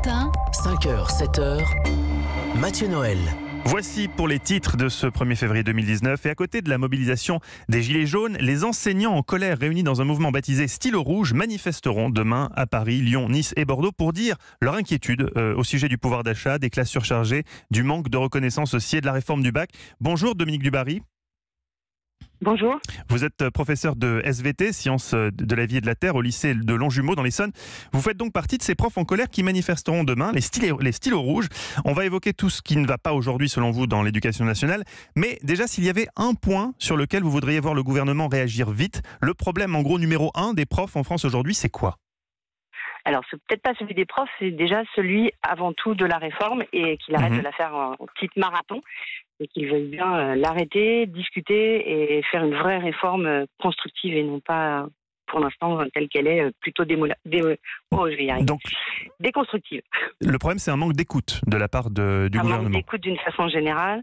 matin, 5h, 7h, Mathieu Noël. Voici pour les titres de ce 1er février 2019. Et à côté de la mobilisation des Gilets jaunes, les enseignants en colère réunis dans un mouvement baptisé Stylo Rouge manifesteront demain à Paris, Lyon, Nice et Bordeaux pour dire leur inquiétude au sujet du pouvoir d'achat, des classes surchargées, du manque de reconnaissance aussi et de la réforme du bac. Bonjour Dominique Dubarry. Bonjour. Vous êtes professeur de SVT, sciences de la vie et de la terre, au lycée de Longjumeau dans l'Essonne. Vous faites donc partie de ces profs en colère qui manifesteront demain, les stylos rouges. On va évoquer tout ce qui ne va pas aujourd'hui selon vous dans l'éducation nationale. Mais déjà, s'il y avait un point sur lequel vous voudriez voir le gouvernement réagir vite, le problème en gros numéro 1 des profs en France aujourd'hui, c'est quoi ? Alors, c'est peut-être pas celui des profs, c'est déjà celui avant tout de la réforme et qu'il arrête de la faire en petite marathon et qu'il veuille bien l'arrêter, discuter et faire une vraie réforme constructive et non pas, pour l'instant, telle qu'elle est, plutôt déconstructive. Le problème, c'est un manque d'écoute de la part du gouvernement. Un manque d'écoute d'une façon générale.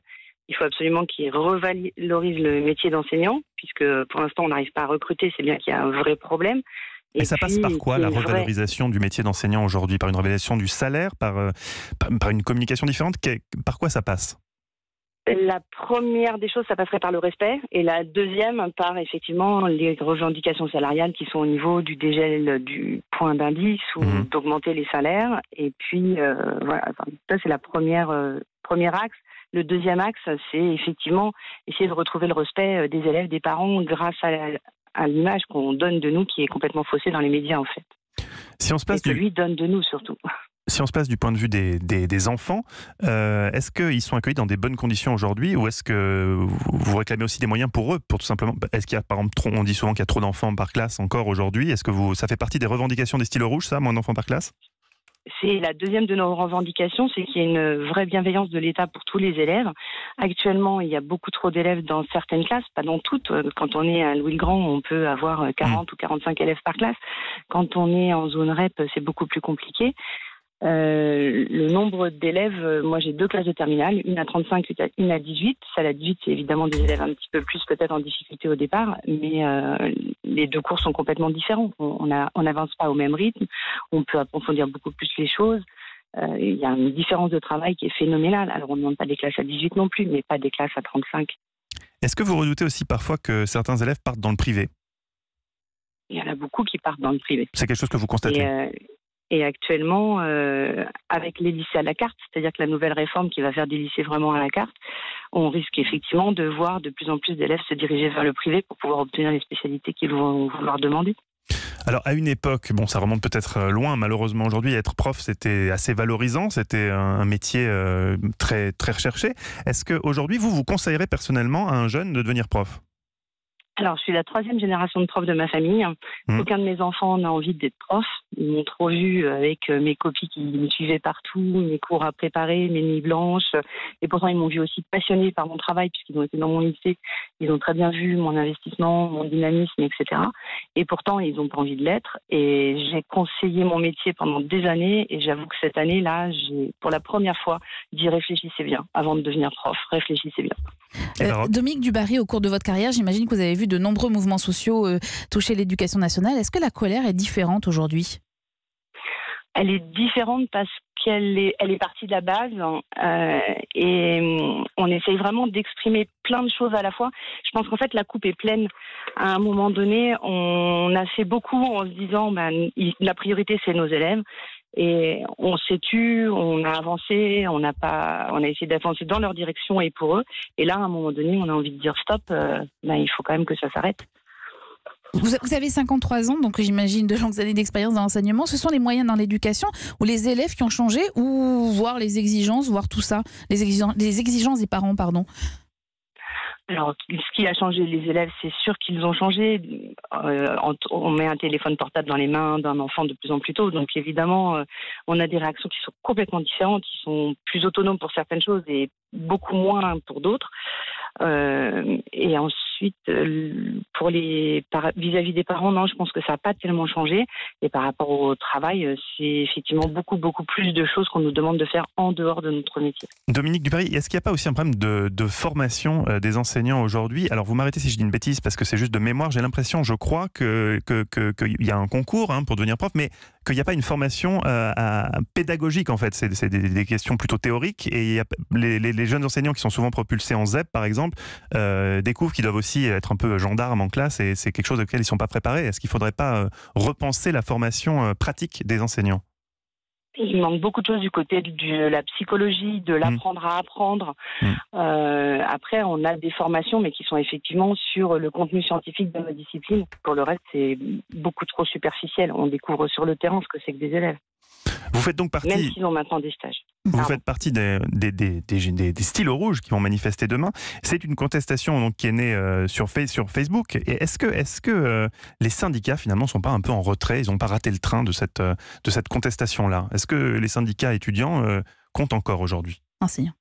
Il faut absolument qu'il revalorise le métier d'enseignant, puisque pour l'instant, on n'arrive pas à recruter, c'est bien qu'il y a un vrai problème. Et ça passe par quoi, la revalorisation du métier d'enseignant aujourd'hui ? Par une revalorisation du salaire, par une communication différente ? Par quoi ça passe ? La première des choses, ça passerait par le respect. Et la deuxième, par effectivement les revendications salariales qui sont au niveau du dégel du point d'indice ou d'augmenter les salaires. Et puis, voilà, ça c'est la premier axe. Le deuxième axe, c'est effectivement essayer de retrouver le respect des élèves, des parents, grâce à l'image qu'on donne de nous qui est complètement faussée dans les médias en fait. Si on se place donne de nous surtout. Si on se place du point de vue des enfants, est-ce qu'ils sont accueillis dans des bonnes conditions aujourd'hui ou est-ce que vous réclamez aussi des moyens pour eux, pour tout simplement, est-ce qu'il y a par exemple on dit souvent qu'il y a trop d'enfants par classe encore aujourd'hui, est-ce que ça fait partie des revendications des stylos rouges, ça, moins d'enfants par classe ? C'est la deuxième de nos revendications, c'est qu'il y ait une vraie bienveillance de l'État pour tous les élèves. Actuellement, il y a beaucoup trop d'élèves dans certaines classes, pas dans toutes. Quand on est à Louis-le-Grand, on peut avoir 40 ou 45 élèves par classe. Quand on est en zone REP, c'est beaucoup plus compliqué. Le nombre d'élèves, moi j'ai 2 classes de terminale, une à 35, une à 18. Celle à 18, c'est évidemment des élèves un petit peu plus peut-être en difficulté au départ, mais les 2 cours sont complètement différents. On n'avance pas au même rythme, on peut approfondir beaucoup plus les choses. Il y a une différence de travail qui est phénoménale. Alors on ne demande pas des classes à 18 non plus, mais pas des classes à 35. Est-ce que vous redoutez aussi parfois que certains élèves partent dans le privé ? Il y en a beaucoup qui partent dans le privé. C'est quelque chose que vous constatez ? Et actuellement, avec les lycées à la carte, c'est-à-dire que la nouvelle réforme qui va faire des lycées vraiment à la carte, on risque effectivement de voir de plus en plus d'élèves se diriger vers le privé pour pouvoir obtenir les spécialités qu'ils vont vouloir demander. Alors à une époque, ça remonte peut-être loin malheureusement aujourd'hui, être prof c'était assez valorisant, c'était un métier très, très recherché. Est-ce qu'aujourd'hui vous conseillerez personnellement à un jeune de devenir prof ? Alors, je suis la 3e génération de profs de ma famille. Aucun de mes enfants n'a envie d'être prof. Ils m'ont trop vu avec mes copies qui me suivaient partout, mes cours à préparer, mes nuits blanches. Et pourtant, ils m'ont vu aussi passionnée par mon travail puisqu'ils ont été dans mon lycée. Ils ont très bien vu mon investissement, mon dynamisme, etc. Et pourtant, ils n'ont pas envie de l'être. Et j'ai conseillé mon métier pendant des années. Et j'avoue que cette année-là, j'ai pour la première fois dit réfléchissez bien avant de devenir prof. Réfléchissez bien. Dominique Dubarry, au cours de votre carrière, j'imagine que vous avez vu de nombreux mouvements sociaux toucher l'éducation nationale. Est-ce que la colère est différente aujourd'hui ? Elle est différente parce qu'elle est partie de la base et on essaye vraiment d'exprimer plein de choses à la fois. Je pense qu'en fait, la coupe est pleine. À un moment donné, on a fait beaucoup en se disant la priorité, c'est nos élèves. Et on s'est tu, on a avancé, on a essayé d'avancer dans leur direction et pour eux. Et là, à un moment donné, on a envie de dire stop, il faut quand même que ça s'arrête. Vous avez 53 ans, donc j'imagine de longues années d'expérience dans l'enseignement. Ce sont les moyens dans l'éducation ou les élèves qui ont changé ou voir les exigences, voir tout ça, les exigences des parents, pardon. Alors, ce qui a changé les élèves, c'est sûr qu'ils ont changé. On met un téléphone portable dans les mains d'un enfant de plus en plus tôt. Donc, évidemment, on a des réactions qui sont complètement différentes. Ils sont plus autonomes pour certaines choses et beaucoup moins pour d'autres. Et ensuite, Ensuite, vis-à-vis des parents, non, je pense que ça n'a pas tellement changé. Et par rapport au travail, c'est effectivement beaucoup plus de choses qu'on nous demande de faire en dehors de notre métier. Dominique Dubarry, est-ce qu'il n'y a pas aussi un problème de formation des enseignants aujourd'hui? Alors vous m'arrêtez si je dis une bêtise parce que c'est juste de mémoire. J'ai l'impression, je crois, qu'il y a un concours pour devenir prof, mais qu'il n'y a pas une formation pédagogique en fait. C'est des questions plutôt théoriques et les jeunes enseignants qui sont souvent propulsés en ZEP par exemple découvrent qu'ils doivent aussi être un peu gendarmes en classe et c'est quelque chose auquel ils ne sont pas préparés. Est-ce qu'il ne faudrait pas repenser la formation pratique des enseignants? Il manque beaucoup de choses du côté de la psychologie, de l'apprendre à apprendre. Après, on a des formations, mais qui sont effectivement sur le contenu scientifique de nos disciplines. Pour le reste, c'est beaucoup trop superficiel. On découvre sur le terrain ce que c'est que des élèves. Vous faites donc partie... Même s'ils ont maintenant des stages. Vous faites partie des stylos rouges qui vont manifester demain. C'est une contestation donc, qui est née sur Facebook. Et est-ce que les syndicats, finalement, ne sont pas un peu en retrait? Ils n'ont pas raté le train de cette contestation-là? Est-ce que les syndicats étudiants comptent encore aujourd'hui? Enseignants.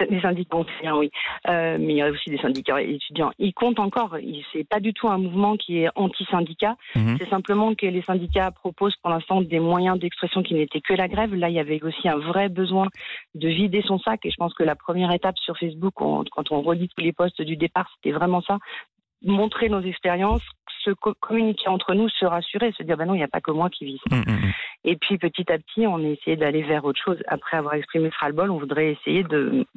Les syndicats enseignants, oui. Mais il y a aussi des syndicats étudiants. Ils comptent encore. C'est pas du tout un mouvement qui est anti-syndicat. C'est simplement que les syndicats proposent pour l'instant des moyens d'expression qui n'étaient que la grève. Là, il y avait aussi un vrai besoin de vider son sac. Et je pense que la première étape sur Facebook, quand on relit tous les posts du départ, c'était vraiment ça. Montrer nos expériences, se communiquer entre nous, se rassurer, se dire non, il n'y a pas que moi qui vis ça. Et puis petit à petit, on a essayé d'aller vers autre chose. Après avoir exprimé ce ras-le-bol, on voudrait essayer de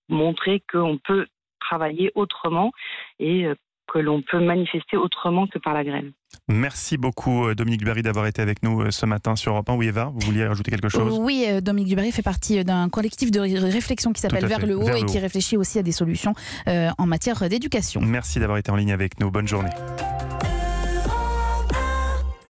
montrer qu'on peut travailler autrement et que l'on peut manifester autrement que par la grève. Merci beaucoup Dominique Dubarry d'avoir été avec nous ce matin sur Europe 1. Oui Eva, vous vouliez rajouter quelque chose? Oui, Dominique Dubarry fait partie d'un collectif de réflexion qui s'appelle Vers le haut et qui réfléchit aussi à des solutions en matière d'éducation. Merci d'avoir été en ligne avec nous. Bonne journée.